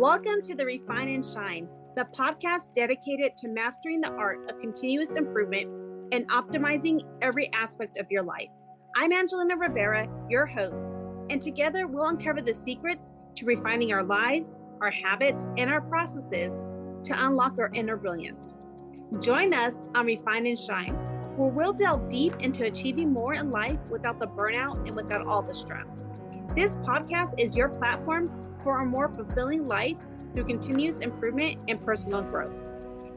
Welcome to the Refine and Shine, the podcast dedicated to mastering the art of continuous improvement and optimizing every aspect of your life. I'm Angelina Rivera, your host, and together we'll uncover the secrets to refining our lives, our habits, and our processes to unlock our inner brilliance. Join us on Refine and Shine, where we'll delve deep into achieving more in life without the burnout and without all the stress. This podcast is your platform for a more fulfilling life through continuous improvement and personal growth.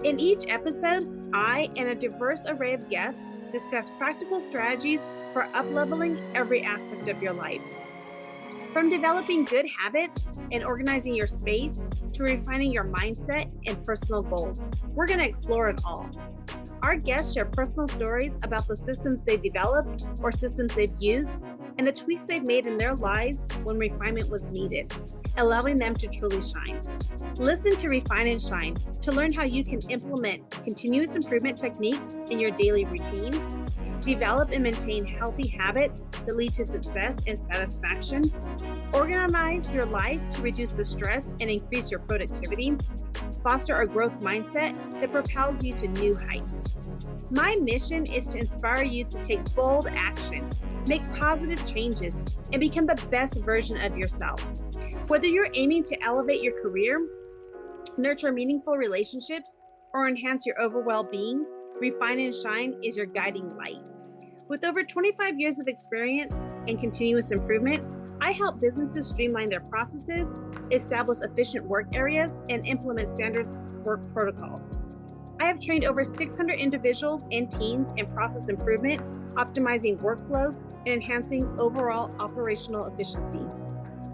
In each episode, I and a diverse array of guests discuss practical strategies for up-leveling every aspect of your life. From developing good habits and organizing your space to refining your mindset and personal goals, we're going to explore it all. Our guests share personal stories about the systems they've developed or systems they've used and the tweaks they've made in their lives when refinement was needed, allowing them to truly shine. Listen to Refine and Shine to learn how you can implement continuous improvement techniques in your daily routine, develop and maintain healthy habits that lead to success and satisfaction, organize your life to reduce the stress and increase your productivity, foster a growth mindset that propels you to new heights. My mission is to inspire you to take bold action, make positive changes, and become the best version of yourself. Whether you're aiming to elevate your career, nurture meaningful relationships, or enhance your overall well-being, Refine and Shine is your guiding light. With over 25 years of experience in continuous improvement, I help businesses streamline their processes, establish efficient work areas, and implement standard work protocols. I have trained over 600 individuals and teams in process improvement, optimizing workflows, and enhancing overall operational efficiency.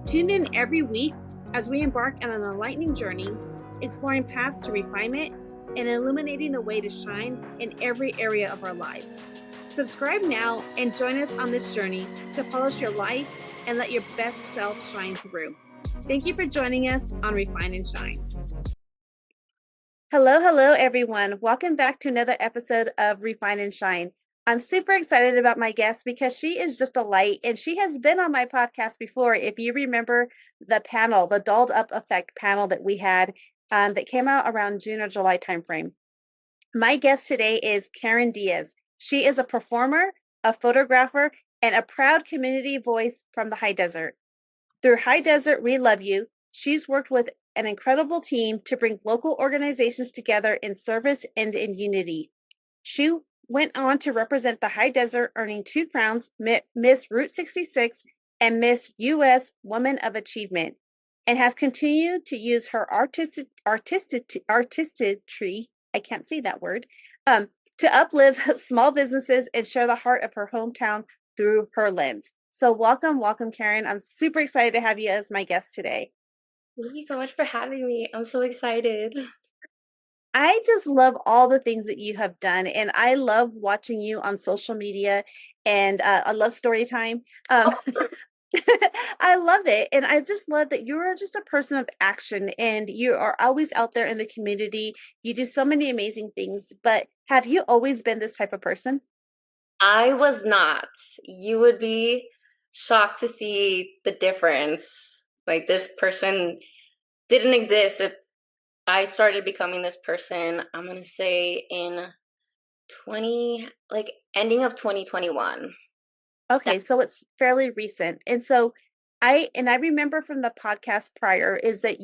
Tune in every week as we embark on an enlightening journey, exploring paths to refinement and illuminating the way to shine in every area of our lives. Subscribe now and join us on this journey to polish your life and let your best self shine through. Thank you for joining us on Refine and Shine. Hello, everyone. Welcome back to another episode of Refine and Shine. I'm super excited about my guest because she is just a light, and she has been on my podcast before. If you remember the panel, the Dolled Up Effect panel that we had that came out around June or July timeframe. My guest today is Karen Diaz. She is a performer, a photographer, and a proud community voice from the high desert. Through High Desert, We Love You, she's worked with an incredible team to bring local organizations together in service and in unity. She went on to represent the High Desert, earning 2 crowns, Miss Route 66 and Miss U.S. Woman of Achievement, and has continued to use her artistry, I can't say that word, to uplift small businesses and share the heart of her hometown through her lens. So welcome, Karen. I'm super excited to have you as my guest today. Thank you so much for having me. I'm so excited. I just love all the things that you have done, and I love watching you on social media, and I love story time. I love it, and I just love that you're just a person of action, and you are always out there in the community. You do so many amazing things, but have you always been this type of person? I was not. You would be shocked to see the difference. Like, this person didn't exist. I started becoming this person, I'm going to say in ending of 2021. Okay, so it's fairly recent. And so I remember from the podcast prior is that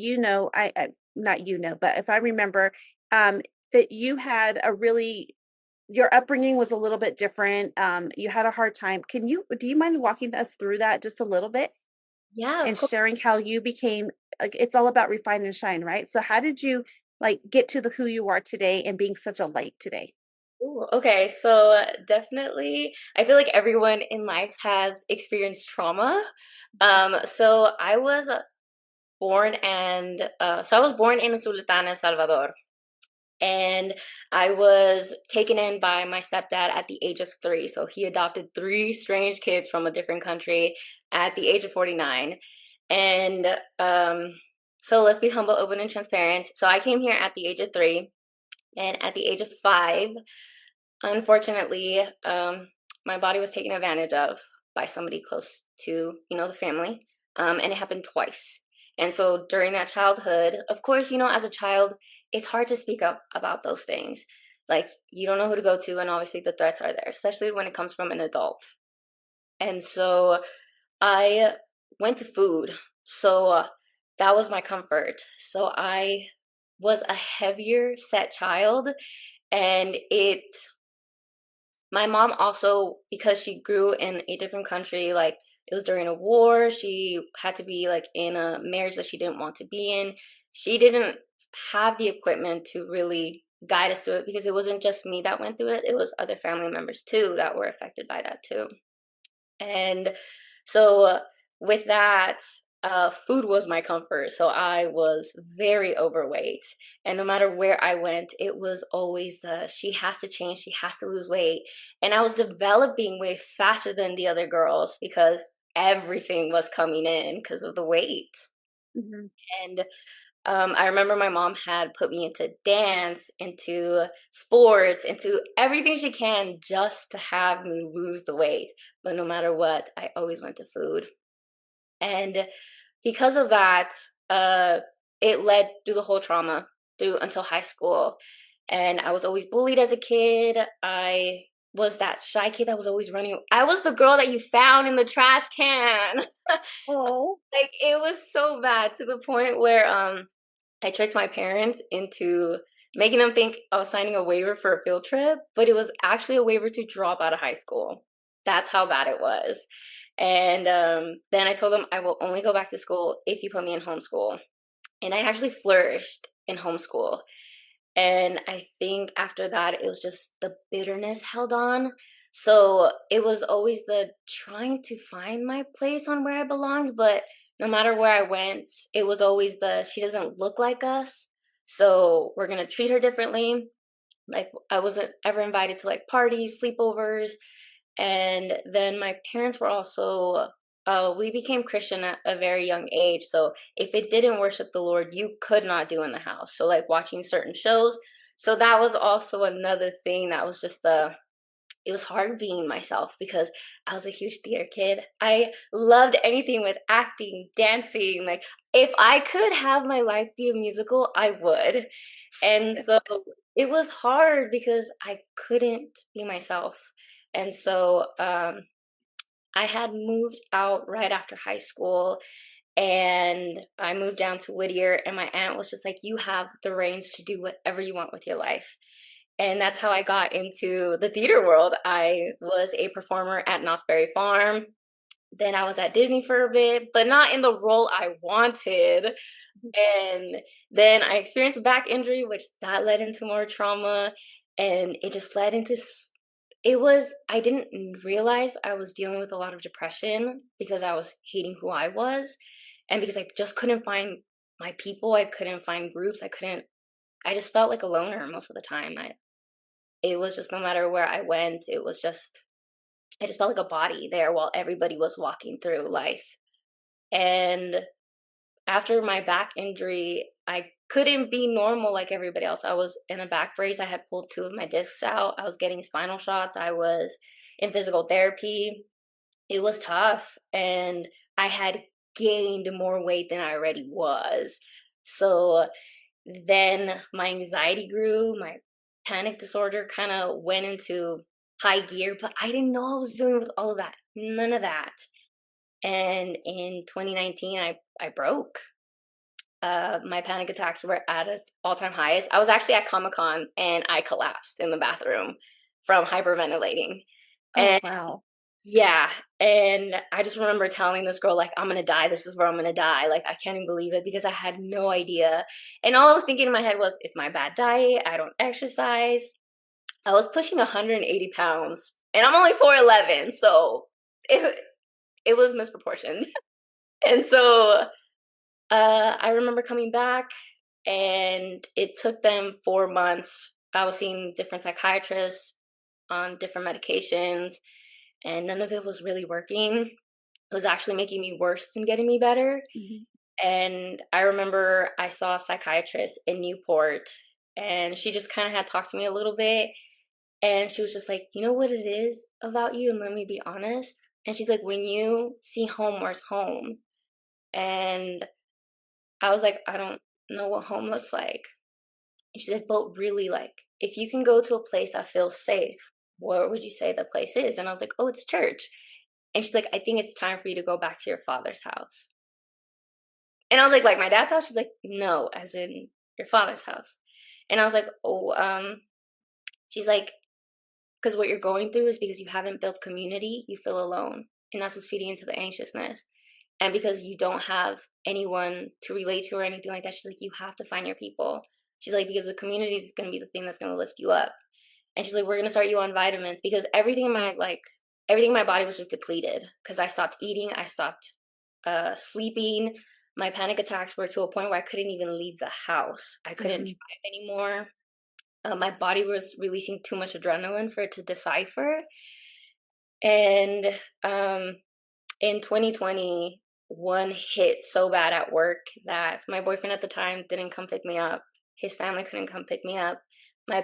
I not but if I remember that you had your upbringing was a little bit different. You had a hard time. Do you mind walking us through that just a little bit? Yeah, And sharing how you became, like, it's all about refine and shine, right? So how did you get to who you are today and being such a light today? Ooh, okay, so definitely, I feel like everyone in life has experienced trauma. So I was born in Sultan, El Salvador, and I was taken in by my stepdad at the age of 3. So he adopted 3 strange kids from a different country at the age of 49, and so let's be humble, open, and transparent. So I came here at the age of 3, and at the age of 5. Unfortunately, my body was taken advantage of by somebody close to, the family, and it happened twice. And so during that childhood, of course, as a child, it's hard to speak up about those things. Like, you don't know who to go to, and obviously the threats are there, especially when it comes from an adult. And so I went to food. So that was my comfort. So I was a heavier set child, and my mom also, because she grew in a different country, like it was during a war, she had to be like in a marriage that she didn't want to be in. She didn't have the equipment to really guide us through it, because it wasn't just me that went through it, it was other family members too that were affected by that too. And so with that, food was my comfort. So I was very overweight. And no matter where I went, it was always she has to change, she has to lose weight. And I was developing way faster than the other girls because everything was coming in because of the weight. Mm-hmm. And I remember my mom had put me into dance, into sports, into everything she can just to have me lose the weight. But no matter what, I always went to food. And because of that, uh, it led through the whole trauma through until high school. And I was always bullied as a kid. I was that shy kid that was always running. I was the girl that you found in the trash can. Oh. Like, it was so bad to the point where I tricked my parents into making them think I was signing a waiver for a field trip, but it was actually a waiver to drop out of high school. That's how bad it was. And then I told them I will only go back to school if you put me in homeschool. And I actually flourished in homeschool. And I think after that, it was just the bitterness held on. So it was always the trying to find my place on where I belonged. But no matter where I went, it was always she doesn't look like us. So we're going to treat her differently. Like, I wasn't ever invited to like parties, sleepovers. And then my parents were also, we became Christian at a very young age. So if it didn't worship the Lord, you could not do in the house. So like watching certain shows. So that was also another thing that was just it was hard being myself because I was a huge theater kid. I loved anything with acting, dancing. Like, if I could have my life be a musical, I would. And so it was hard because I couldn't be myself. And so I had moved out right after high school, and I moved down to Whittier, and my aunt was just like, you have the reins to do whatever you want with your life. And that's how I got into the theater world. I was a performer at Knott's Berry Farm. Then I was at Disney for a bit, but not in the role I wanted. And then I experienced a back injury, which that led into more trauma. And it just led into, I didn't realize I was dealing with a lot of depression because I was hating who I was. And because I just couldn't find my people, I couldn't find groups, I just felt like a loner most of the time. It was just, no matter where I went, I just felt like a body there while everybody was walking through life. And after my back injury, I couldn't be normal like everybody else. I was in a back brace. I had pulled two of my discs out. I was getting spinal shots. I was in physical therapy. It was tough. And I had gained more weight than I already was. So then my anxiety grew, my panic disorder kind of went into high gear, but I didn't know I was dealing with all of that. None of that. And in 2019, I broke. My panic attacks were at its all-time highest. I was actually at Comic-Con and I collapsed in the bathroom from hyperventilating. Oh, And wow. yeah, and I just remember telling this girl, like, I'm gonna die. This is where I'm gonna die. Like, I can't even believe it because I had no idea. And all I was thinking in my head was, it's my bad diet. I don't exercise. I was pushing 180 pounds, and I'm only 4'11", so it it was misproportioned. And so I remember coming back, and it took them 4 months. I was seeing different psychiatrists on different medications, and none of it was really working. It was actually making me worse than getting me better. Mm-hmm. And I remember I saw a psychiatrist in Newport, and she just kind of had talked to me a little bit. And she was just like, you know what it is about you? And let me be honest. And she's like, when you see home, where's home? And I was like, I don't know what home looks like. And she's like, but really, like, if you can go to a place that feels safe, what would you say the place is? And I was like, oh, it's church. And she's like, I think it's time for you to go back to your father's house. And I was like my dad's house? She's like, no, as in your father's house. And I was like, oh, she's like, because what you're going through is because you haven't built community, you feel alone. And that's what's feeding into the anxiousness. And because you don't have anyone to relate to or anything like that, she's like, you have to find your people. She's like, because the community is going to be the thing that's going to lift you up. And she's like, we're going to start you on vitamins because everything in my body was just depleted because I stopped eating. I stopped sleeping. My panic attacks were to a point where I couldn't even leave the house. I couldn't drive anymore. My body was releasing too much adrenaline for it to decipher. And in 2020, one hit so bad at work that my boyfriend at the time didn't come pick me up. His family couldn't come pick me up. My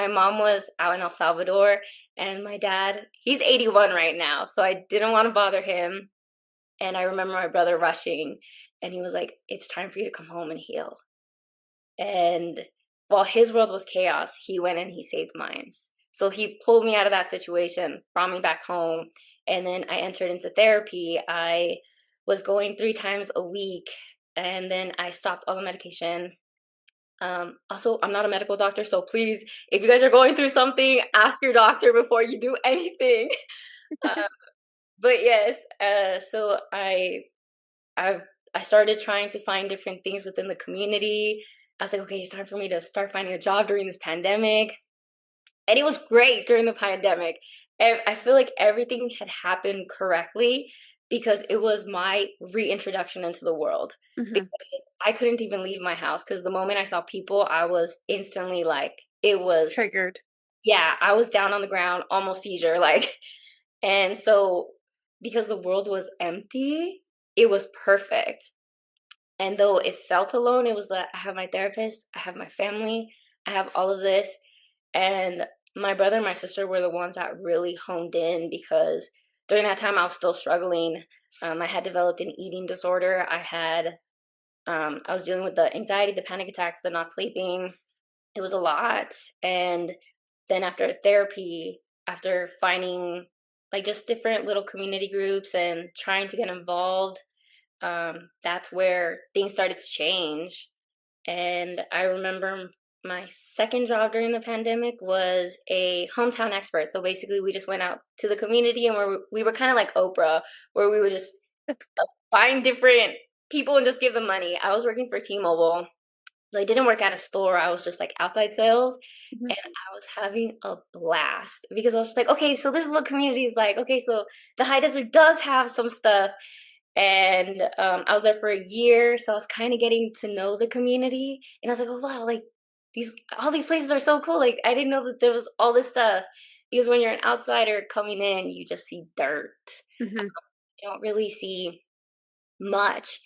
mom was out in El Salvador, and my dad, he's 81 right now, so I didn't want to bother him. And I remember my brother rushing, and he was like, it's time for you to come home and heal. And while his world was chaos, he went and he saved mine. So he pulled me out of that situation, brought me back home, and then I entered into therapy. I was going 3 times a week, and then I stopped all the medication. Also, I'm not a medical doctor, so please, if you guys are going through something, ask your doctor before you do anything. Uh, but yes, so I I started trying to find different things within the community. I was like, okay, it's time for me to start finding a job during this pandemic. And it was great during the pandemic. And I feel like everything had happened correctly because it was my reintroduction into the world. Mm-hmm. Because I couldn't even leave my house because the moment I saw people, I was instantly like, it was, Triggered. yeah, I was down on the ground, almost seizure. Like, and so because the world was empty, it was perfect. And though it felt alone, it was that I have my therapist, I have my family, I have all of this. And my brother and my sister were the ones that really honed in because during that time I was still struggling. I had developed an eating disorder. I was dealing with the anxiety, the panic attacks, the not sleeping. It was a lot. And then after therapy, after finding like just different little community groups and trying to get involved, that's where things started to change. And I remember my second job during the pandemic was a hometown expert. So basically, we just went out to the community and we were kind of like Oprah, where we would just find different people and just give them money. I was working for T-Mobile. So I didn't work at a store. I was just like outside sales. Mm-hmm. And I was having a blast because I was just like, okay, so this is what community is like. Okay, so the high desert does have some stuff. And I was there for a year, so I was kind of getting to know the community. And I was like, oh wow, like all these places are so cool. Like I didn't know that there was all this stuff. Because when you're an outsider coming in, you just see dirt. Mm-hmm. You don't really see much.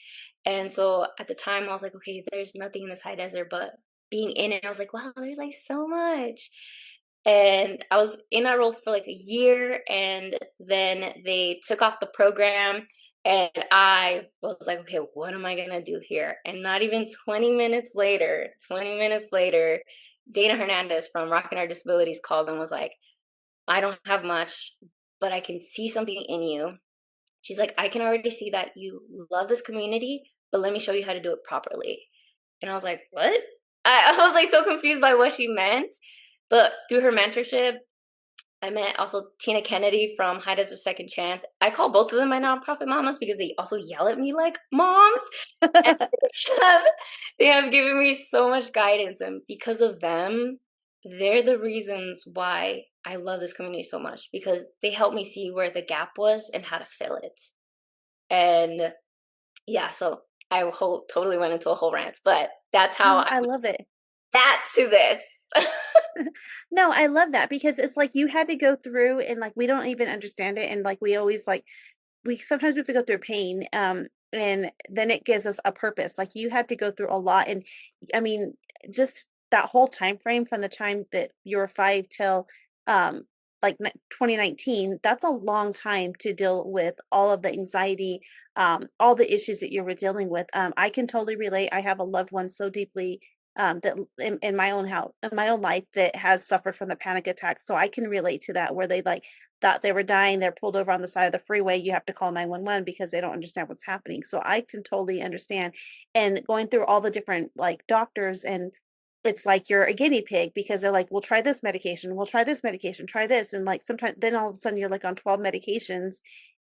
And so at the time, I was like, okay, there's nothing in this high desert, but being in it, I was like, wow, there's like so much. And I was in that role for like a year, and then they took off the program. And I was like, okay, what am I gonna do here? And not even 20 minutes later, Dana Hernandez from Rockin Our Disabilities called and was like, I don't have much, but I can see something in you. She's like, I can already see that you love this community, but let me show you how to do it properly. And I was like, what? I was like so confused by what she meant. But through her mentorship, I met also Tina Kennedy from High Desert Second Chance. I call both of them my nonprofit mamas because they also yell at me like moms. And they have given me so much guidance. And because of them, they're the reasons why I love this community so much because they helped me see where the gap was and how to fill it. And yeah, so totally went into a whole rant, but that's how No, I love it. that to this. No, I love that because it's like you had to go through and like we don't even understand it. And like we always like we sometimes we have to go through pain. And then it gives us a purpose. Like you had to go through a lot. And I mean, just that whole time frame from the time that you were 5 till like 2019, that's a long time to deal with all of the anxiety, all the issues that you were dealing with. I can totally relate. I have a loved one so deeply that in my own house, in my own life, that has suffered from the panic attacks. So I can relate to that, where they like thought they were dying. They're pulled over on the side of the freeway. You have to call 911 because they don't understand what's happening. So I can totally understand. And going through all the different like doctors, and it's like you're a guinea pig because they're like, we'll try this medication, we'll try this medication, try this. And like sometimes then all of a sudden you're like on 12 medications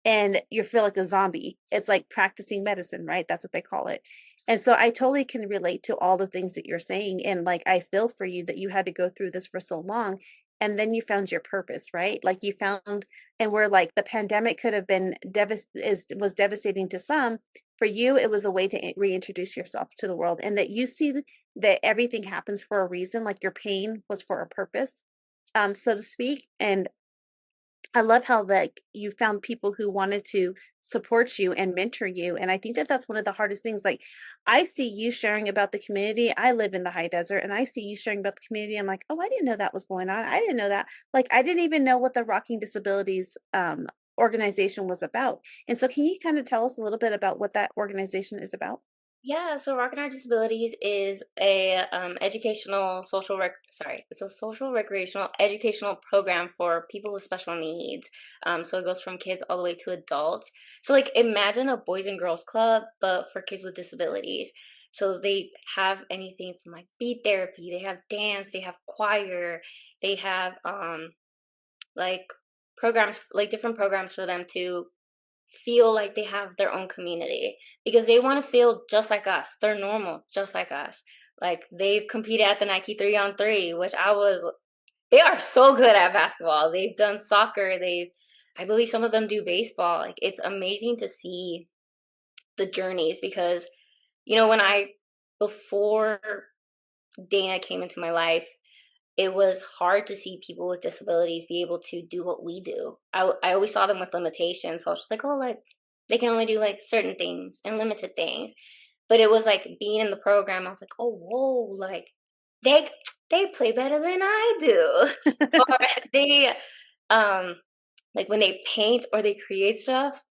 and you feel like a zombie. It's like practicing medicine, right? That's what they call it. And so I totally can relate to all the things that you're saying. And like, I feel for you that you had to go through this for so long. And then you found your purpose, right? Like you found, and where like the pandemic could have been was devastating to some. For you, it was a way to reintroduce yourself to the world, and that you see that everything happens for a reason. Like your pain was for a purpose, so to speak. And I love how like you found people who wanted to support you and mentor you. And I think that that's one of the hardest things. Like I see you sharing about the community. I live in the high desert and I see you sharing about the community. I'm like, oh, I didn't know that was going on. I didn't know that. Like I didn't even know what the Rocking Disabilities organization was about. And so can you kind of tell us a little bit about what that organization is about? Yeah, so Rockin Our Disabilities is a educational social sorry, it's a social recreational educational program for people with special needs. So it goes from kids all the way to adults. So like imagine a boys and girls club, but for kids with disabilities. So they have anything from like beat therapy, they have dance, they have choir, they have like programs, like different programs for them to feel like they have their own community because they want to feel just like us. They're normal, just like us. Like they've competed at the Nike 3-on-3, which they are so good at basketball. They've done soccer. I believe some of them do baseball. Like it's amazing to see the journeys because, before Dana came into my life, it was hard to see people with disabilities be able to do what we do. I always saw them with limitations. So I was just like, oh, like they can only do like certain things and limited things. But it was like being in the program, I was like, oh, whoa, like they they play better than I do. Or they um like when they paint or they create stuff,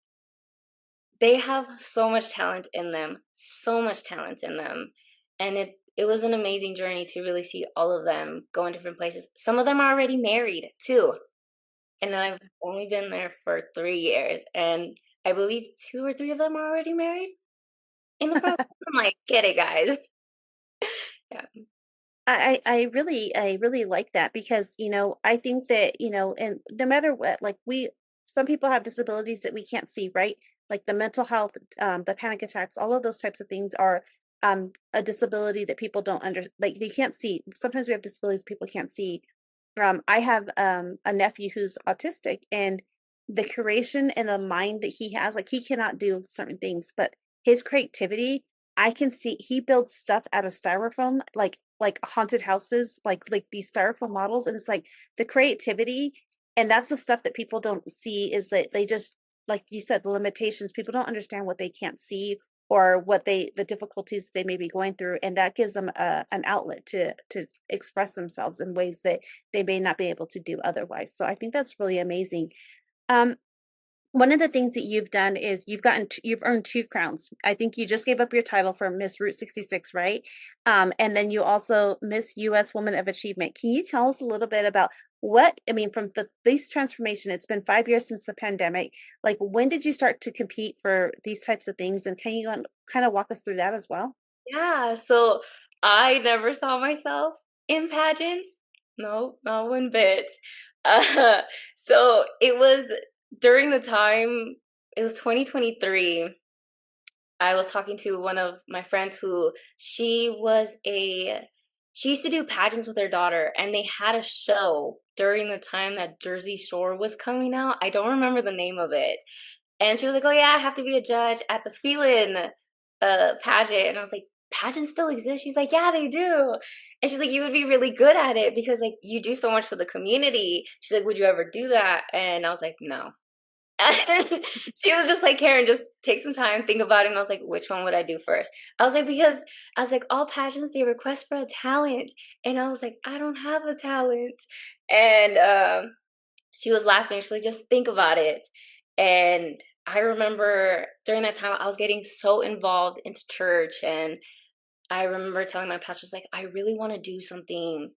they have so much talent in them, so much talent in them. And it was an amazing journey to really see all of them go in different places. Some of them are already married too. And I've only been there for 3 years. And I believe two or three of them are already married in the program. I'm like, get it, guys. Yeah. I really like that because, I think that, and no matter what, like some people have disabilities that we can't see, right? Like the mental health, the panic attacks, all of those types of things are a disability that people don't like they can't see. Sometimes we have disabilities people can't see. I have a nephew who's autistic, and the creation and the mind that he has, like he cannot do certain things, but his creativity, I can see he builds stuff out of styrofoam, like haunted houses, like these styrofoam models, and it's like the creativity, and that's the stuff that people don't see is that they just like you said, the limitations, people don't understand what they can't see or what the difficulties they may be going through, and that gives them an outlet to express themselves in ways that they may not be able to do otherwise. So I think that's really amazing. Um, one of the things that you've done is you've earned two crowns. I think you just gave up your title for Miss Route 66, right? And then you also Miss US Woman of Achievement. Can you tell us a little bit about from this transformation? It's been 5 years since the pandemic. Like, when did you start to compete for these types of things? And can you kind of walk us through that as well? Yeah. So I never saw myself in pageants. No, not one bit. Uh, so it was during the time, it was 2023. I was talking to one of my friends who she used to do pageants with her daughter, and they had a show during the time that Jersey Shore was coming out. I don't remember the name of it. And she was like, "Oh yeah, I have to be a judge at the Felin pageant." And I was like, "Pageants still exist?" She's like, "Yeah, they do." And she's like, "You would be really good at it because like you do so much for the community." She's like, "Would you ever do that?" And I was like, "No." And she was just like, "Karen, just take some time, think about it." And I was like, "Which one would I do first?" I was like, because I was like, all pageants, they request for a talent. And I was like, I don't have a talent. And she was laughing. She's like, just think about it. And I remember during that time I was getting so involved into church, and I remember telling my pastors like, I really want to do something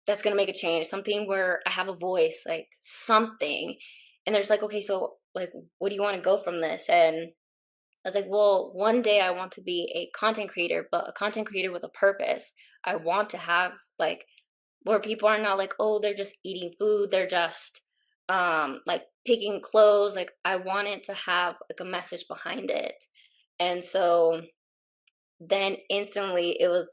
that's gonna make a change, something where I have a voice, like something. And there's like, okay, so like, what do you want to go from this? And I was like, well, one day I want to be a content creator, but a content creator with a purpose. I want to have like where people are not like, oh, they're just eating food, they're just like picking clothes. Like I wanted to have like a message behind it. And so then instantly it was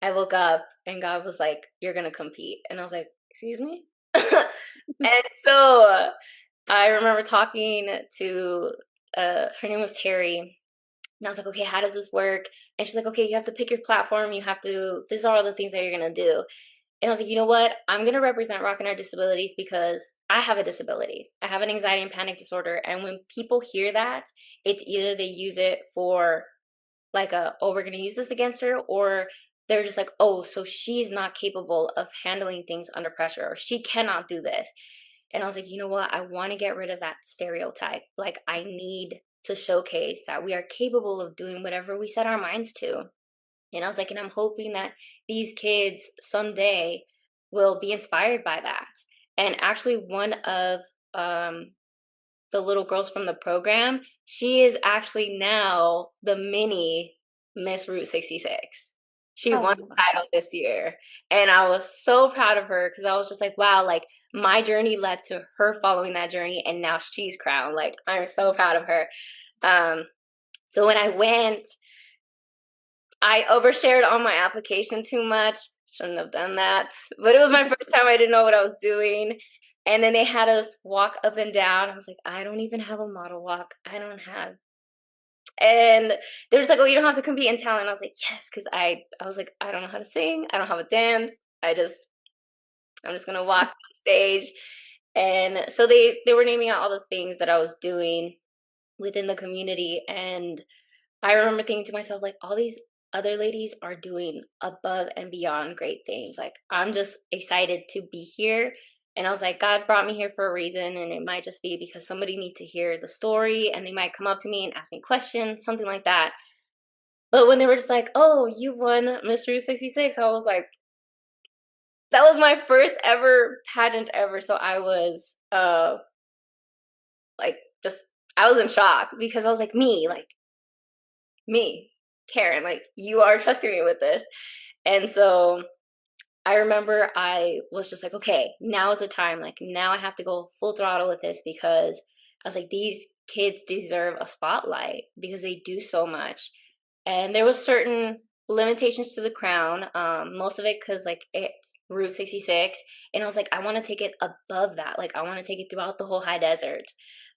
I woke up and God was like, you're gonna compete. And I was like, excuse me? And so I remember talking to her name was Terry. And I was like, okay, how does this work? And she's like, okay, you have to pick your platform. You have to, these are all the things that you're going to do. And I was like, you know what? I'm going to represent Rockin Our Disabilities because I have a disability. I have an anxiety and panic disorder. And when people hear that, it's either they use it for like oh, we're going to use this against her, or they're just like, oh, so she's not capable of handling things under pressure, or she cannot do this. And I was like, you know what? I want to get rid of that stereotype. Like, I need to showcase that we are capable of doing whatever we set our minds to. And I was like, and I'm hoping that these kids someday will be inspired by that. And actually, one of the little girls from the program, she is actually now the mini Miss Route 66. She won Oh, the title this year. And I was so proud of her because I was just like, wow, like my journey led to her following that journey, and now she's crowned. Like I'm so proud of her. Um, so when I went, I overshared on my application too much. Shouldn't have done that. But it was my first time. I didn't know what I was doing. And then they had us walk up and down. I was like, I don't even have a model walk. I don't have. And they were just like, oh, you don't have to compete in talent. I was like, yes, because I was like, I don't know how to sing. I don't have a dance. I'm just gonna walk on stage. And so they were naming out all the things that I was doing within the community. And I remember thinking to myself, like, all these other ladies are doing above and beyond great things. Like, I'm just excited to be here. And I was like, God brought me here for a reason. And it might just be because somebody needs to hear the story and they might come up to me and ask me questions, something like that. But when they were just like, oh, you won Miss Route 66, I was like, that was my first ever pageant ever. So I was like, just, I was in shock because I was like, me, Karen, like you are trusting me with this. And so I remember I was just like, okay, now is the time. Like now I have to go full throttle with this because I was like, these kids deserve a spotlight because they do so much. And there was certain limitations to the crown, most of it because like it's Route 66. And I was like, I want to take it above that. Like I want to take it throughout the whole high desert.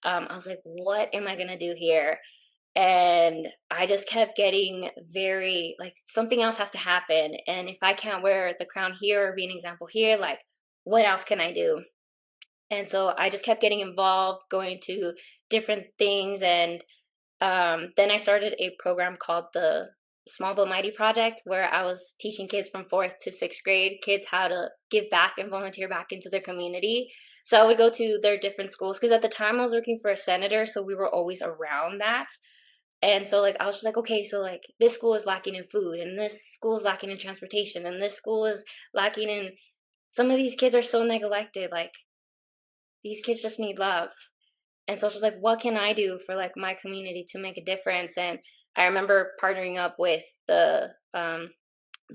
I was like, what am I going to do here? And I just kept getting very like something else has to happen. And if I can't wear the crown here or be an example here, like what else can I do? And so I just kept getting involved, going to different things. And then I started a program called the Small But Mighty Project, where I was teaching kids from fourth to sixth grade, kids how to give back and volunteer back into their community. So I would go to their different schools because at the time I was working for a senator, so we were always around that. And so like I was just like, okay, so like this school is lacking in food and this school is lacking in transportation and this school is lacking in some of these kids are so neglected. Like these kids just need love. And so I was just like, what can I do for like my community to make a difference? And I remember partnering up with the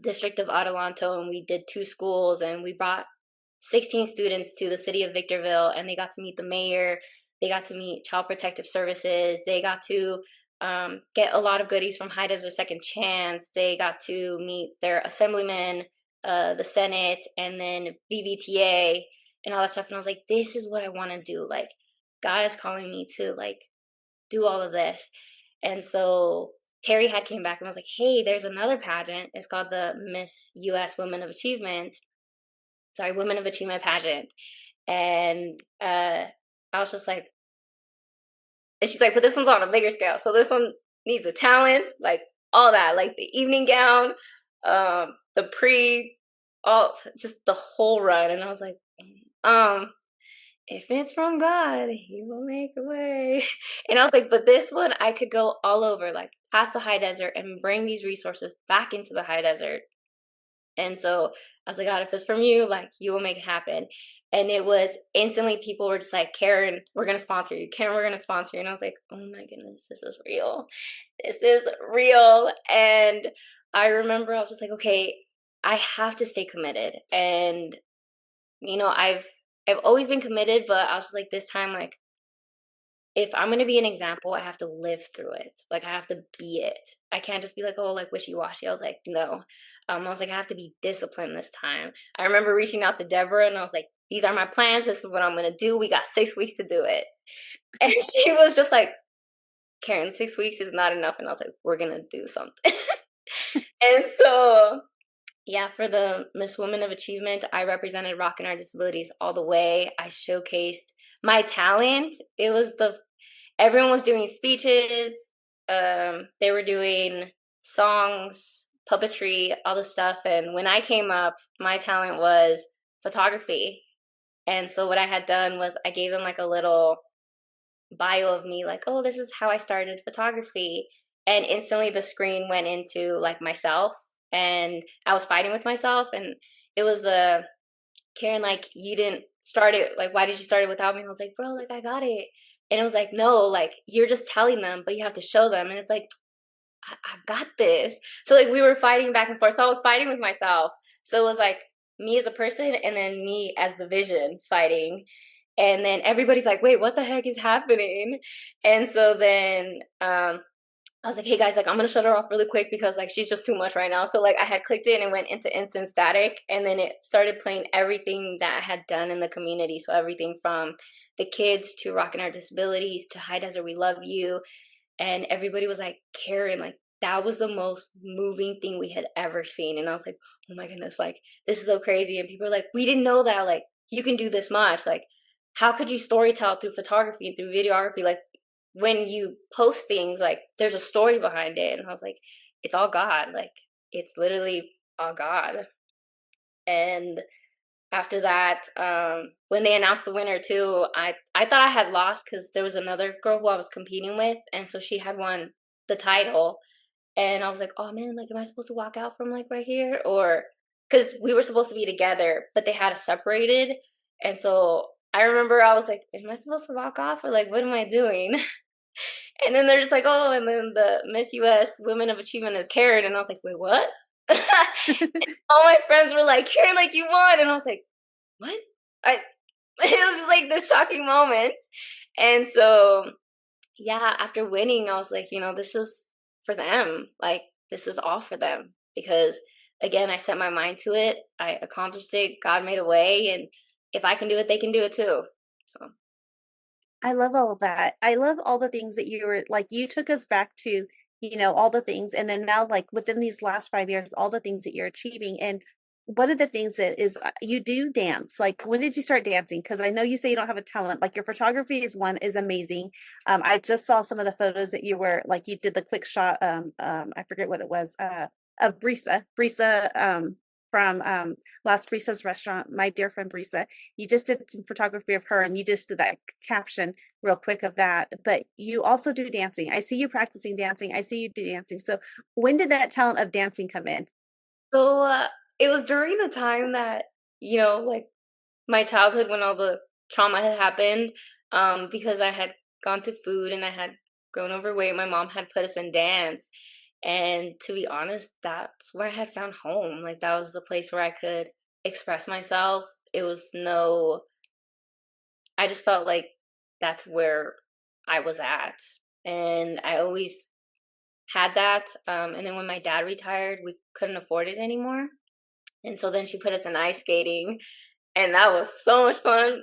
District of Adelanto, and we did two schools, and we brought 16 students to the city of Victorville, and they got to meet the mayor. They got to meet Child Protective Services. They got to get a lot of goodies from High Desert Second Chance. They got to meet their assemblyman, the Senate, and then VVTA and all that stuff. And I was like, this is what I want to do. Like, God is calling me to like do all of this. And so Terry had came back and was like, hey, there's another pageant. It's called the Miss US Women of Achievement. Sorry, Women of Achievement pageant. And I was just like, and she's like, but this one's on a bigger scale. So this one needs the talent, like all that, like the evening gown, the all just the whole run. And I was like, um, if it's from God, He will make a way. And I was like, but this one, I could go all over, like past the high desert and bring these resources back into the high desert. And so I was like, God, if it's from you, like you will make it happen. And it was instantly people were just like, Karen, we're gonna sponsor you. Karen, we're gonna sponsor you. And I was like, oh my goodness, this is real. This is real. And I remember I was just like, okay, I have to stay committed. And I've always been committed, but I was just like this time, like if I'm gonna be an example, I have to live through it. Like I have to be it. I can't just be like, oh, like wishy washy. I was like, no. I was like, I have to be disciplined this time. I remember reaching out to Deborah and I was like, these are my plans. This is what I'm gonna do. We got 6 weeks to do it. And she was just like, Karen, 6 weeks is not enough. And I was like, we're gonna do something. And so yeah, for the Miss Women of Achievement, I represented Rockin Our Disabilities all the way. I showcased my talent. It was everyone was doing speeches. They were doing songs, puppetry, all the stuff. And when I came up, my talent was photography. And so what I had done was I gave them like a little bio of me, like, oh, this is how I started photography. And instantly the screen went into like myself, and I was fighting with myself. And it was the Karen, like, you didn't start it. Like, why did you start it without me? And I was like, bro, like, I got it. And it was like, no, like, you're just telling them, but you have to show them. And it's like, I got this. So, like, we were fighting back and forth. So I was fighting with myself. So it was like me as a person and then me as the vision fighting. And then everybody's like, wait, what the heck is happening? And so then I was like, hey guys, like I'm gonna shut her off really quick because like she's just too much right now. So like I had clicked it and it went into instant static, and then it started playing everything that I had done in the community. So everything from the kids to Rockin' Our Disabilities to High Desert We Love You. And everybody was like, Karen, like that was the most moving thing we had ever seen. And I was like, oh my goodness, like this is so crazy. And people are like, we didn't know that like you can do this much. Like, how could you storytell through photography and through videography? Like when you post things, like there's a story behind it. And I was like, it's all God. Like it's literally all God. And after that, when they announced the winner too, I thought I had lost because there was another girl who I was competing with, and so she had won the title. And I was like, oh man, like am I supposed to walk out from like right here? Or because we were supposed to be together, but they had us separated. And so I remember I was like, am I supposed to walk off, or like what am I doing? And then they're just like, oh, and then the Miss US Women of Achievement is Karen. And I was like, wait, what? All my friends were like, Karen, like you won. And I was like, what? I it was just like this shocking moment. And so yeah, after winning, I was like, this is for them. Like this is all for them. Because again, I set my mind to it. I accomplished it. God made a way. And if I can do it, they can do it too. So I love all of that. I love all the things that you were like, you took us back to, all the things. And then now, like within these last 5 years, all the things that you're achieving. And one of the things that is you do dance. Like, when did you start dancing? Because I know you say you don't have a talent. Like, your photography is amazing. I just saw some of the photos that you were like, you did the quick shot. I forget what it was. Of Brisa, from Las Brisas restaurant, my dear friend Brisa. You just did some photography of her, and you just did that caption real quick of that. But you also do dancing. I see you practicing dancing. I see you do dancing. So when did that talent of dancing come in? So it was during the time that, like my childhood when all the trauma had happened, because I had gone to food and I had grown overweight. My mom had put us in dance. And to be honest, that's where I had found home. Like that was the place where I could express myself. It was I just felt like that's where I was at. And I always had that. And then when my dad retired, we couldn't afford it anymore. And so then she put us in ice skating, and that was so much fun,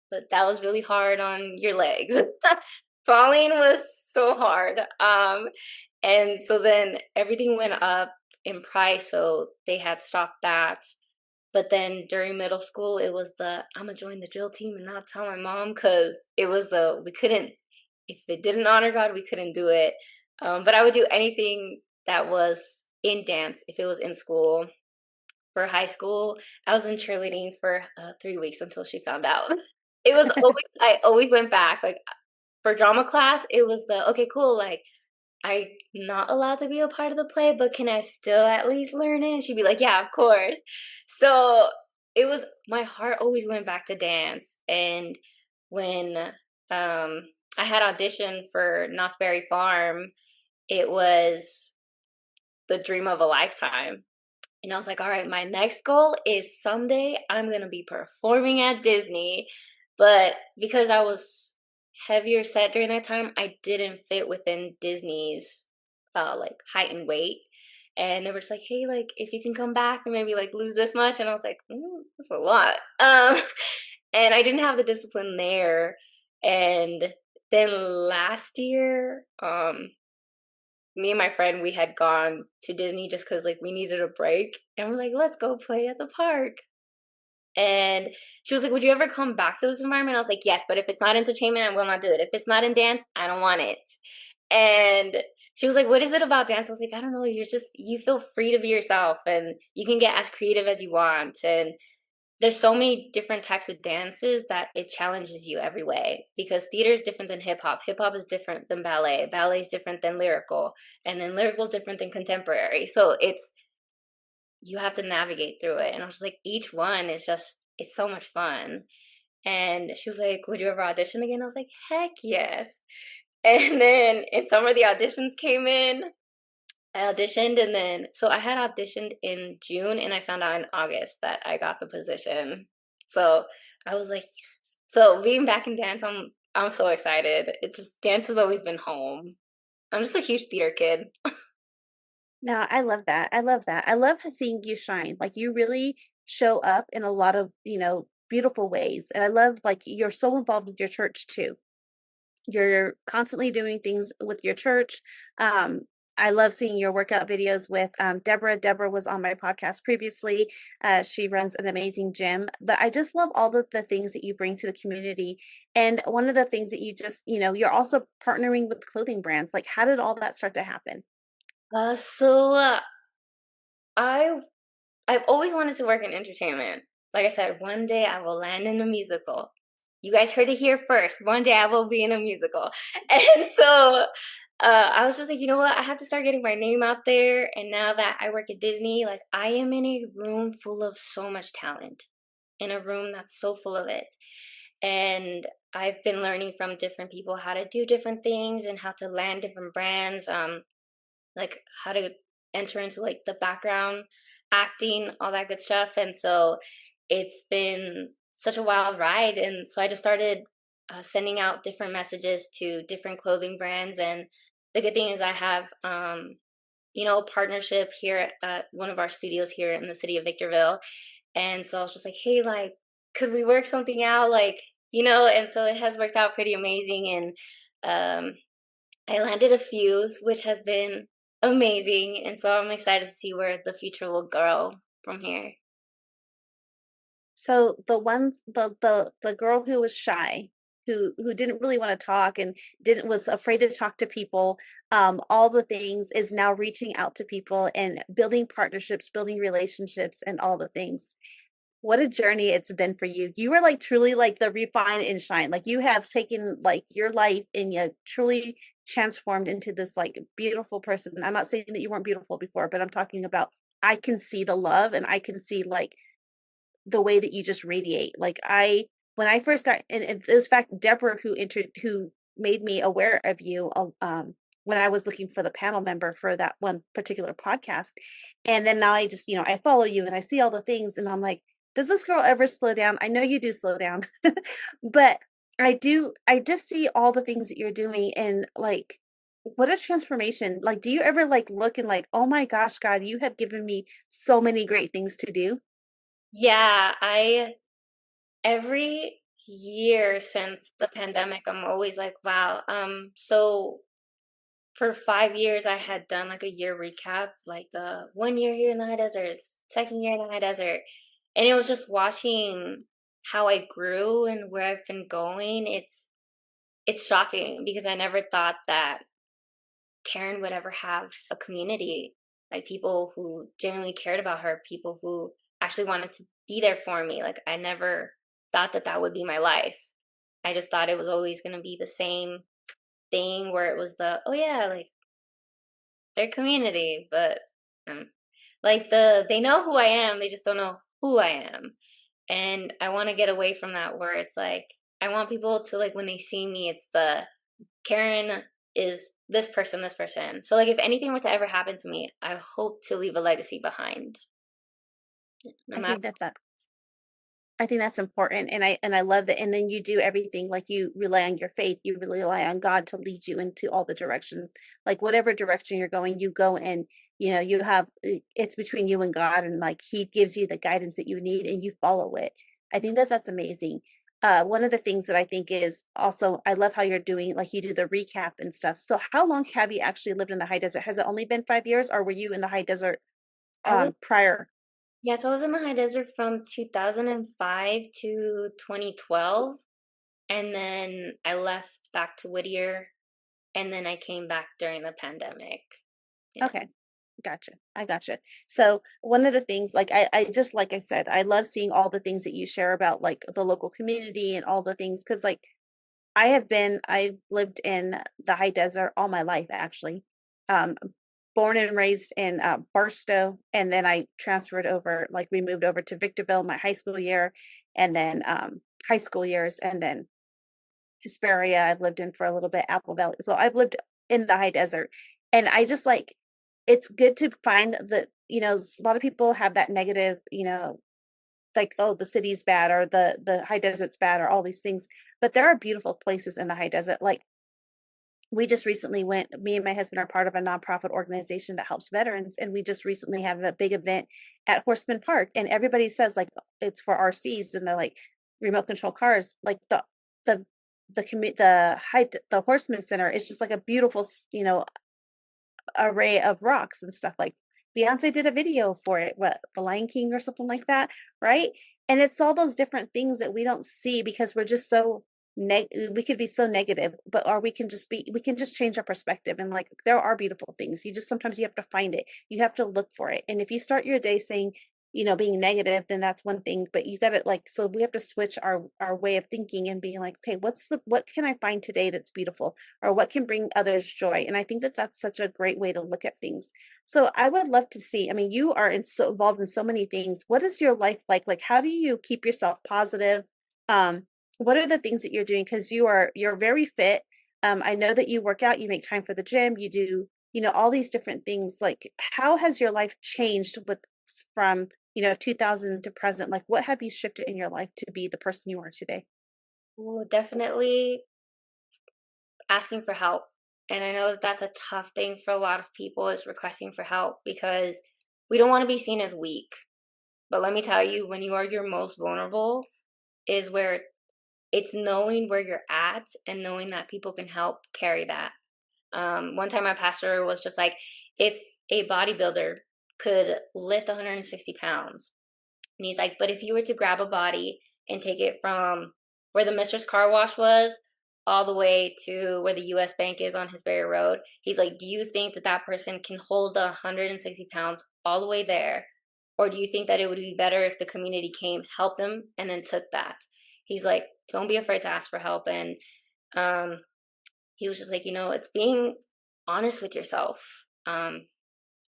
but that was really hard on your legs. Falling was so hard. And so then everything went up in price, so they had stopped that. But then during middle school, it was I'm gonna join the drill team and not tell my mom, because it was we couldn't, if it didn't honor God, we couldn't do it. But I would do anything that was in dance if it was in school. For high school, I was in cheerleading for 3 weeks until she found out. it was always, I always went back. Like for drama class, it was the, okay, cool, like I'm not allowed to be a part of the play, but can I still at least learn it? And she'd be like, yeah, of course. So it was, my heart always went back to dance. And when I had auditioned for Knott's Berry Farm, it was the dream of a lifetime. And I was like, all right, my next goal is someday I'm going to be performing at Disney. But because I was heavier set during that time, I didn't fit within Disney's like height and weight. And they were just like, hey, like if you can come back and maybe like lose this much. And I was like, that's a lot. And I didn't have the discipline there. And then last year, me and my friend, we had gone to Disney just because like we needed a break, and we're like, let's go play at the park. And she was like, would you ever come back to this environment? I was like, yes, but if it's not entertainment, I will not do it. If it's not in dance, I don't want it. And she was like, what is it about dance? I was like, I don't know, you're just, you feel free to be yourself, and you can get as creative as you want, and there's so many different types of dances that it challenges you every way, because theater is different than hip hop. Hip hop is different than ballet. Ballet is different than lyrical, and then lyrical is different than contemporary. So it's, you have to navigate through it. And I was just like, each one is just, it's so much fun. And she was like, would you ever audition again? I was like, heck yes. And then in summer, the auditions came in. I auditioned, and then so I had auditioned in June, and I found out in August that I got the position. So I was like, yes. So being back in dance, I'm so excited. It just, dance has always been home. I'm just a huge theater kid. No, I love that. I love that. I love seeing you shine. Like you really show up in a lot of, beautiful ways. And I love like you're so involved with your church too. You're constantly doing things with your church. Um, I love seeing your workout videos with Deborah. Deborah was on my podcast previously. She runs an amazing gym, but I just love all of the things that you bring to the community. And one of the things that you just, you're also partnering with clothing brands. Like, how did all that start to happen? So I I've always wanted to work in entertainment. Like I said, one day I will land in a musical. You guys heard it here first. One day I will be in a musical. And so I was just like, you know what? I have to start getting my name out there. And now that I work at Disney, like I am in a room full of so much talent, in a room that's so full of it. And I've been learning from different people how to do different things and how to land different brands. Like how to enter into like the background acting, all that good stuff. And so it's been such a wild ride. And so I just started sending out different messages to different clothing brands. And the good thing is I have, a partnership here at one of our studios here in the city of Victorville. And so I was just like, hey, like, could we work something out? Like, and so it has worked out pretty amazing. And I landed a few, which has been amazing, and so I'm excited to see where the future will grow from here. So the girl who was shy, who didn't really want to talk and didn't was afraid to talk to people, all the things is now reaching out to people and building partnerships, building relationships, and all the things. What a journey it's been for you. You were like truly like the refine and shine. Like you have taken like your life and you truly transformed into this like beautiful person. I'm not saying that you weren't beautiful before, but I'm talking about I can see the love and I can see like the way that you just radiate. Like when I first got, and it was fact Deborah who made me aware of you, when I was looking for the panel member for that one particular podcast. And then now I just, I follow you and I see all the things and I'm like, does this girl ever slow down? I know you do slow down, but I just see all the things that you're doing and like, what a transformation. Like, do you ever like look and like, oh my gosh, God, you have given me so many great things to do? Yeah, I every year since the pandemic, I'm always like, wow. So for 5 years, I had done like a year recap, like the 1 year here in the high desert, second year in the high desert, and it was just watching how I grew and where I've been going. It's shocking because I never thought that Karen would ever have a community, like people who genuinely cared about her, people who actually wanted to be there for me. Like I never thought that that would be my life. I just thought it was always going to be the same thing where it was the, oh yeah, like their community, but um, like they know who I am, they just don't know who I am. And I want to get away from that where it's like, I want people to like, when they see me, it's the Karen is this person, this person. So like if anything were to ever happen to me, I hope to leave a legacy behind. No I matter. think I think that's important, and I love that. And then you do everything, like you rely on your faith, you really rely on God to lead you into all the direction, like whatever direction you're going, you go and you have it's between you and God, and like He gives you the guidance that you need, and you follow it. I think that that's amazing. One of the things that I think is also, I love how you're doing, like you do the recap and stuff. So, how long have you actually lived in the high desert? Has it only been 5 years, or were you in the high desert I was prior? Yeah, so I was in the high desert from 2005 to 2012, and then I left back to Whittier, and then I came back during the pandemic. Yeah. Okay. Gotcha. I gotcha. So one of the things, like I just like I said, I love seeing all the things that you share about like the local community and all the things because like I've lived in the high desert all my life actually. Um, born and raised in Barstow, and then I transferred over, like we moved over to Victorville my high school year, and then high school years, and then Hesperia I've lived in for a little bit, Apple Valley. So I've lived in the high desert. And I just like it's good to find the, a lot of people have that negative, like, oh, the city's bad or the high desert's bad or all these things. But there are beautiful places in the high desert. Like we just recently went, me and my husband are part of a nonprofit organization that helps veterans, and we just recently had a big event at Horseman Park, and everybody says like it's for RCs, and they're like remote control cars, like the the Horseman Center is just like a beautiful array of rocks and stuff. Like Beyonce did a video for it, what, The Lion King or something like that, right? And it's all those different things that we don't see because we're just so we could be so negative, but or we can just change our perspective, and like there are beautiful things. You just sometimes you have to find it. You have to look for it. And if you start your day saying, being negative, then that's one thing, but you got to like, so we have to switch our way of thinking and being like, okay, what can I find today that's beautiful, or what can bring others joy? And I think that that's such a great way to look at things. So I would love to see, I mean, you are so involved in so many things. What is your life like how do you keep yourself positive? What are the things that you're doing, because you're very fit. I know that you work out, you make time for the gym, you do all these different things. Like how has your life changed from 2000 to present? Like what have you shifted in your life to be the person you are today? Well, definitely asking for help. And I know that that's a tough thing for a lot of people is requesting for help because we don't want to be seen as weak. But let me tell you, when you are your most vulnerable is where it's knowing where you're at and knowing that people can help carry that. One time my pastor was just like, if a bodybuilder could lift 160 pounds, and he's like, but if you were to grab a body and take it from where the Mistress Car Wash was all the way to where the US Bank is on Hesperia Road, he's like, do you think that that person can hold the 160 pounds all the way there? Or do you think that it would be better if the community came, helped them, and then took that? He's like, don't be afraid to ask for help. And um, he was just like, it's being honest with yourself. And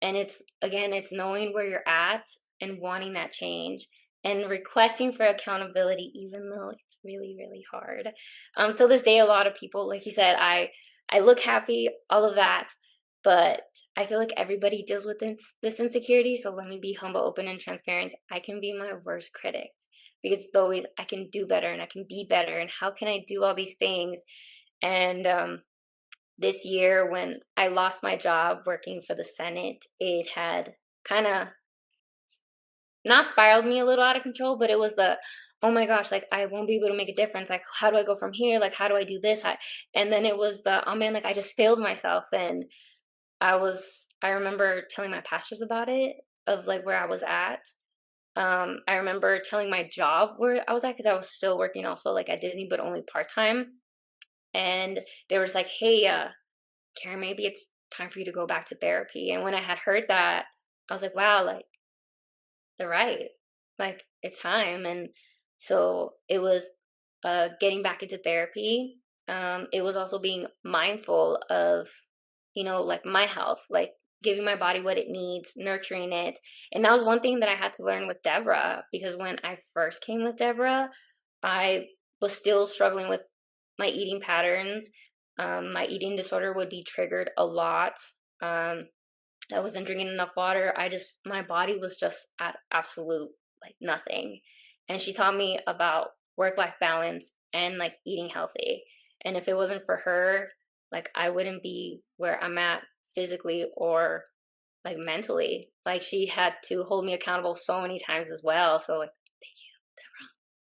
it's, again, it's knowing where you're at and wanting that change and requesting for accountability, even though it's really, really hard. Till this day, a lot of people, like you said, I look happy, all of that, but I feel like everybody deals with this insecurity. So let me be humble, open, and transparent. I can be my worst critic because it's always, I can do better and I can be better. And how can I do all these things? And this year when I lost my job working for the Senate, it had kind of not spiraled me a little out of control, but it was the, oh my gosh, like I won't be able to make a difference. Like, how do I go from here? Like, how do I do this? And then it was the, oh man, like I just failed myself. And I remember telling my pastors about it, of like where I was at. I remember telling my job where I was at because I was still working also like at Disney, but only part time. And they were just like, hey, Karen, maybe it's time for you to go back to therapy. And when I had heard that, I was like, wow, like they're right. Like it's time. And so it was getting back into therapy, it was also being mindful of, like my health, like giving my body what it needs, nurturing it. And that was one thing that I had to learn with Deborah, because when I first came with Deborah, I was still struggling with my eating patterns. My eating disorder would be triggered a lot. Um, I wasn't drinking enough water. My body was just at absolute like nothing. And she taught me about work-life balance and like eating healthy. And if it wasn't for her, like I wouldn't be where I'm at physically or like mentally. Like she had to hold me accountable so many times as well. So like, thank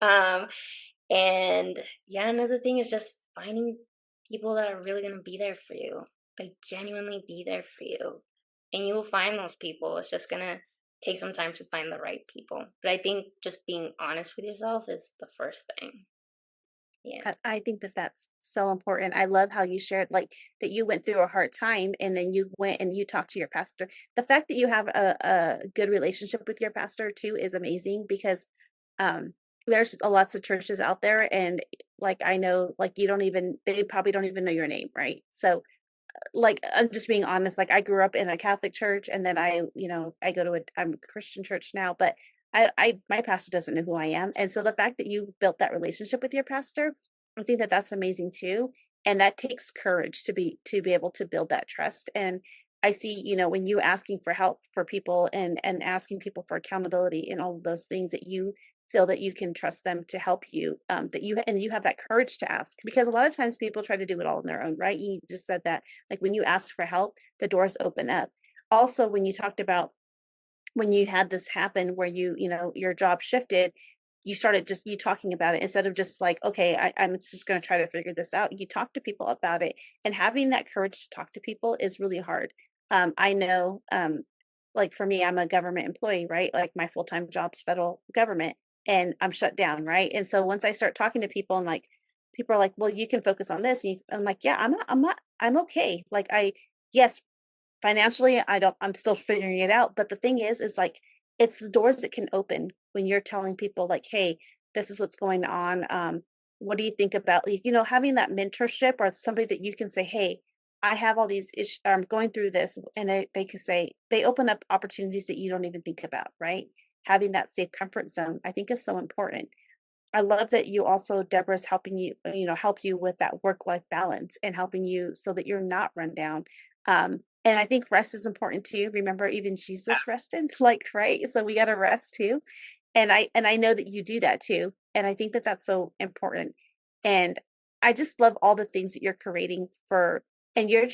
you, Deborah. And yeah, another thing is just finding people that are really gonna be there for you, like genuinely be there for you. And you will find those people. It's just gonna take some time to find the right people. But I think just being honest with yourself is the first thing. Yeah. I think that that's so important. I love how you shared like that you went through a hard time and then you went and you talked to your pastor. The fact that you have a good relationship with your pastor too is amazing because um there's lots of churches out there and like I know like they probably don't even know your name, right? So like I'm just being honest, like I grew up in a Catholic church and then I go to I'm a Christian church now, but my pastor doesn't know who I am. And so the fact that you built that relationship with your pastor, I think that that's amazing too. And that takes courage to be able to build that trust. And I see, when you asking for help for people and asking people for accountability and all of those things that you feel that you can trust them to help you, that you have that courage to ask because a lot of times people try to do it all on their own, right? You just said that like when you ask for help, the doors open up. Also, when you talked about when you had this happen where your job shifted, you started just you talking about it instead of just like, okay, I'm just going to try to figure this out. You talk to people about it, and having that courage to talk to people is really hard. I know, like for me, I'm a government employee, right? Like my full-time job's federal government, and I'm shut down, right? And so once I start talking to people, and like people are like, well, you can focus on this. I'm like, yeah, I'm okay. Like yes, financially, I'm still figuring it out, but the thing is like, it's the doors that can open when you're telling people like, "Hey, this is what's going on. What do you think about," like, having that mentorship or somebody that you can say, "Hey, I have all these issues, I'm going through this," and they can say they open up opportunities that you don't even think about, right? Having that safe comfort zone, I think is so important. I love that you also Deborah's helping you, help you with that work-life balance and helping you so that you're not run down. And I think rest is important too. Remember, even Jesus rested, like, right? So we got to rest too. And I know that you do that too. And I think that that's so important. And I just love all the things that you're creating for, and you're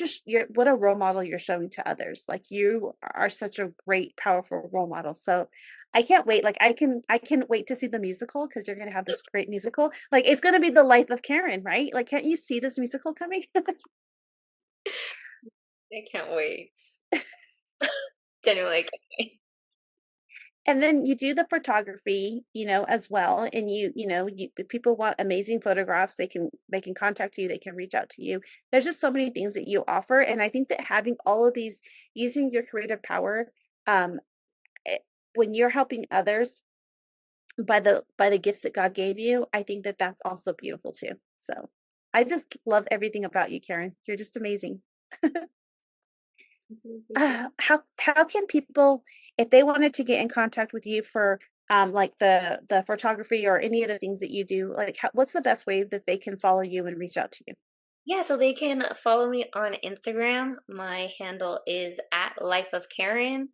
what a role model you're showing to others. Like you are such a great, powerful role model. So I can't wait. Like I can wait to see the musical because you're gonna have this great musical. Like it's gonna be the life of Karen, right? Like can't you see this musical coming? I can't wait. Genuinely, I can't wait. And then you do the photography, as well. And if people want amazing photographs, they can contact you, they can reach out to you. There's just so many things that you offer. And I think that having all of these, using your creative power, um, eh, when you're helping others by the gifts that God gave you, I think that that's also beautiful too. So I just love everything about you, Karen. You're just amazing. How can people, if they wanted to get in contact with you for like the photography or any of the things that you do, like what's the best way that they can follow you and reach out to you? Yeah, so they can follow me on Instagram. My handle is at Life of Karen,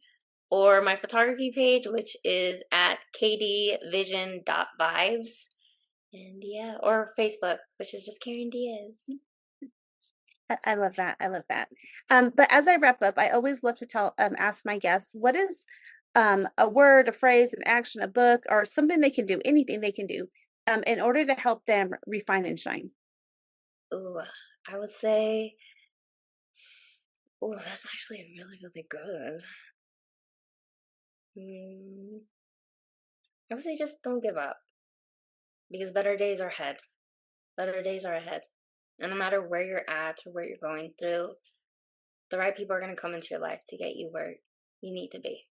or my photography page, which is at kdvision.vibes. And yeah, or Facebook, which is just Karen Diaz. I love that. I love that. But as I wrap up, I always love to ask my guests, what is a word, a phrase, an action, a book, or something they can do, anything they can do, in order to help them refine and shine. Ooh, I would say, oh, that's actually really, really good. Mm, I would say just don't give up, because better days are ahead. Better days are ahead. And no matter where you're at or where you're going through, the right people are going to come into your life to get you where you need to be.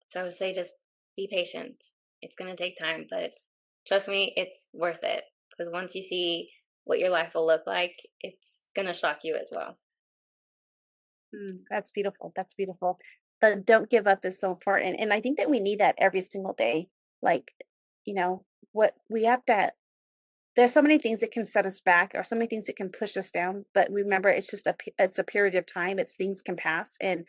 So I would say just be patient. It's going to take time, but trust me, it's worth it. because once you see what your life will look like, it's gonna shock you as well. That's beautiful. That's beautiful. The don't give up is so important. And I think that we need that every single day. Like, what we have to, there's so many things that can set us back or so many things that can push us down. But remember, it's just it's a period of time. It's things can pass. And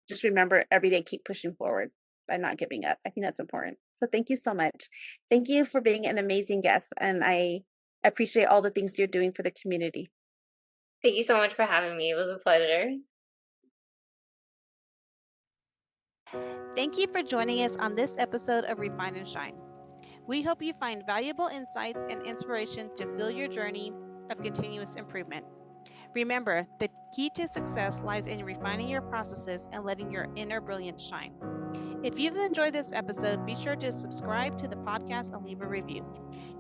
just remember every day, keep pushing forward by not giving up. I think that's important. So thank you so much. Thank you for being an amazing guest. And I appreciate all the things you're doing for the community. Thank you so much for having me. It was a pleasure. Thank you for joining us on this episode of Refine and Shine. We hope you find valuable insights and inspiration to fuel your journey of continuous improvement. Remember, the key to success lies in refining your processes and letting your inner brilliance shine. If you've enjoyed this episode, be sure to subscribe to the podcast and leave a review.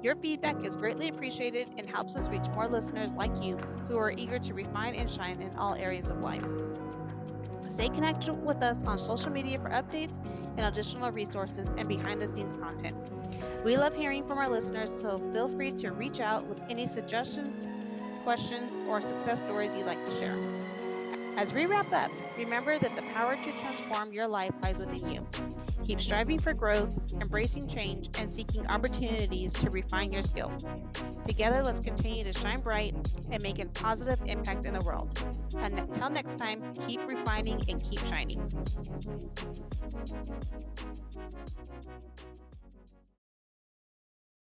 Your feedback is greatly appreciated and helps us reach more listeners like you who are eager to refine and shine in all areas of life. Stay connected with us on social media for updates and additional resources and behind-the-scenes content. We love hearing from our listeners, so feel free to reach out with any suggestions, questions, or success stories you'd like to share. As we wrap up, remember that the power to transform your life lies within you. Keep striving for growth, embracing change, and seeking opportunities to refine your skills. Together, let's continue to shine bright and make a positive impact in the world. And until next time, keep refining and keep shining.